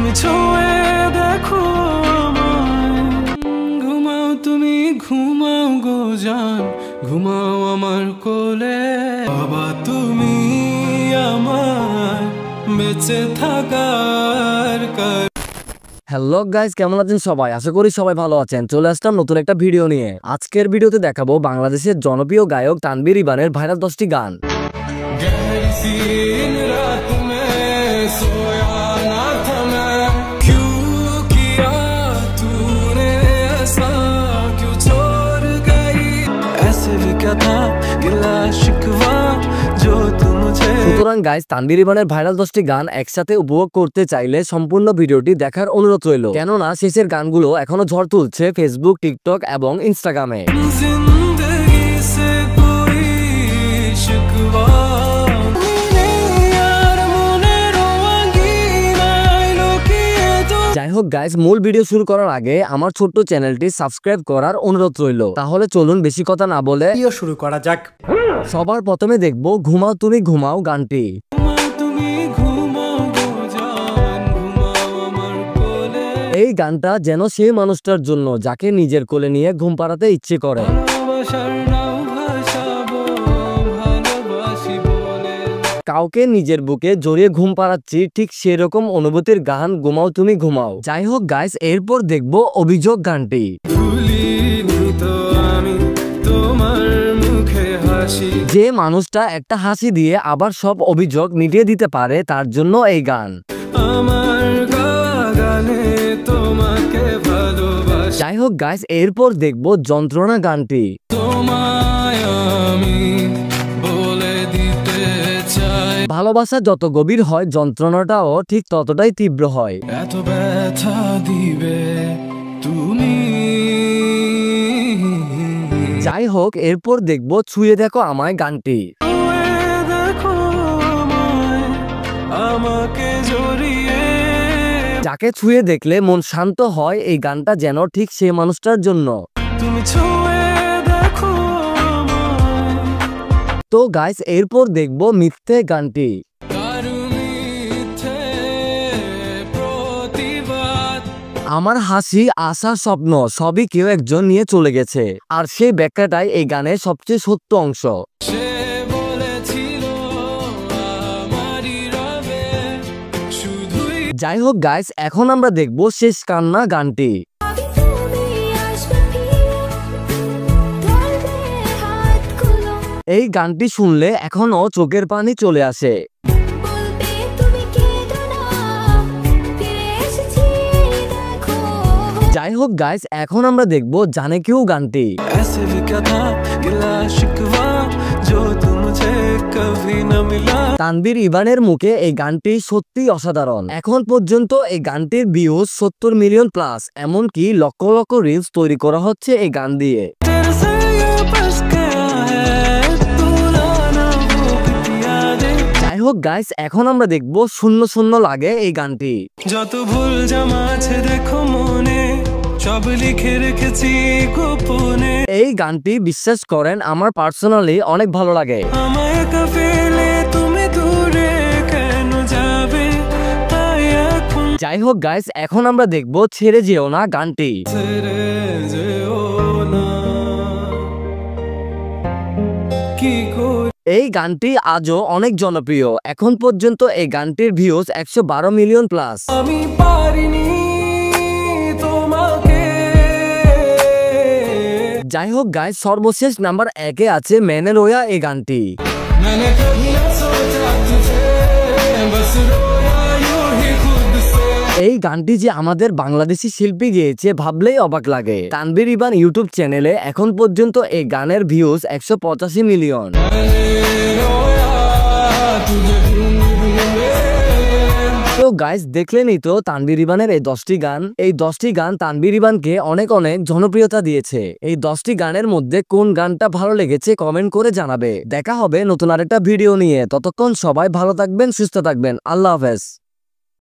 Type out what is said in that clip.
তুমি ছুঁয়ে দেখো আমায়, ঘুমাও তুমি ঘুমাও গো জান, ঘুমাও আমার কোলে। বাবা তুমি আমার বেঁচে থাকার কারণ। হ্যালো গাইস, কেমন আছেন সবাই? আশা করি সবাই ভালো আছেন। চলে আসলাম নতুন একটা ভিডিও নিয়ে। আজকের ভিডিওতে দেখাবো বাংলাদেশের জনপ্রিয় গায়ক তানভীর ইবানের ভাইরাল 10টি গান। সুতরাং গাইস, তানভীর ইবানের ভাইরাল 10টি গান একসাথে উপভোগ করতে চাইলে সম্পূর্ণ ভিডিওটি দেখার অনুরোধ রইল, কেননা শেষের গানগুলো এখনো ঝড় তুলছে ফেসবুক, টিকটক এবং ইনস্টাগ্রামে। যাই হোক গাইস, মূল ভিডিও শুরু করার আগে আমার ছোট্ট চ্যানেলটি সাবস্ক্রাইব করার অনুরোধ রইল। তাহলে চলুন বেশি কথা না বলে ভিডিও শুরু করা যাক। সবার প্রথমে দেখবো ঘুমাও তুমি ঘুমাও গানটি। এই গানটা যেন সেই মানুষটার জন্য যাকে নিজের কোলে নিয়ে ঘুম পাড়াতে ইচ্ছে করে। কাউকে নিজের বুকে জড়িয়ে ঘুম পাড়াচ্ছি, ঠিক সেরকম অনুভূতির গান ঘুমাও তুমি ঘুমাও। যাই হোক গাইস, এরপর দেখবো অভিযোগ গানটি। যে মানুষটা একটা হাসি দিয়ে আবার সব অভিযোগ মিটিয়ে দিতে পারে, তার জন্য এই গান। যাই হোক গাইস, এরপর দেখবো যন্ত্রণা গানটি। ভালোবাসা যত গভীর হয়, যন্ত্রণাটাও ঠিক ততটাই তীব্র হয়। এত ব্যথা দিবে তুমি। যাই হোক, এরপর দেখবো ছুঁয়ে দেখো আমায় গানটি। যাকে ছুঁয়ে দেখলে মন শান্ত হয়, এই গানটা যেন ঠিক সেই মানুষটার জন্য। তুমি ছুঁয়ে দেখো। তো গাইস, এরপর দেখবো মিথ্যে গানটি। আমার হাসি, আশা, স্বপ্ন সবই কেউ একজন নিয়ে চলে গেছে, আর সেই ব্যাখ্যাটাই এই গানের সবচেয়ে সত্য অংশ। যাই হোক গাইস, এখন আমরা দেখবো শেষ কান্না গানটি। এই গানটি শুনলে এখনো চোখের পানি চলে আসে। যাই হোক গাইস, এখন আমরা দেখবো জানে কেউ গানটি। তানভীর ইবানের মুখে এই গানটি সত্যি অসাধারণ। এখন পর্যন্ত এই গানটির ভিউজ 70 মিলিয়ন প্লাস, এমনকি লক্ষ লক্ষ রিলস তৈরি করা হচ্ছে এই গান দিয়ে। যাই হোক গাইস, এখন আমরা দেখবো শূন্য শূন্য লাগে এই গানটি। যত ভুল জামা আছে দেখো মনে, সব লিখে রেখেছি গোপনে। এই গানটি বিশ্বাস করেন আমার পার্সোনালি অনেক ভালো লাগে। আমায় একা ফেলে তুমি দূরে কেন যাবে? যাই হোক গাইস, এখন আমরা দেখবো ছেড়ে যেও না গানটি। ছেড়ে যেও না, কি করে? এই গানটি আজও অনেক জনপ্রিয়। এখন পর্যন্ত এই গানটির ভিউজ 112 মিলিয়ন প্লাস। আমি পারিনি তোমাকে। যাই হোক গাইস, সর্বশেষ নাম্বার 1-এ আছে मैंने रोया এই গানটি। এই গানটি যে আমাদের বাংলাদেশি শিল্পী গেয়েছে ভাবলেই অবাক লাগে। তানভীর ইবান ইউটিউব চ্যানেলে এখন পর্যন্ত এই গানের ভিউজ 185 মিলিয়ন। তো গাইস, দেখলেনই তো তানভীর ইবানের এই 10টি গান। এই 10টি গান তানভীর ইবানকে অনেক অনেক জনপ্রিয়তা দিয়েছে। এই 10টি গানের মধ্যে কোন গানটা ভালো লেগেছে কমেন্ট করে জানাবে। দেখা হবে নতুন আরেকটা ভিডিও নিয়ে। ততক্ষণ সবাই ভালো থাকবেন, সুস্থ থাকবেন। আল্লাহ হাফেজ।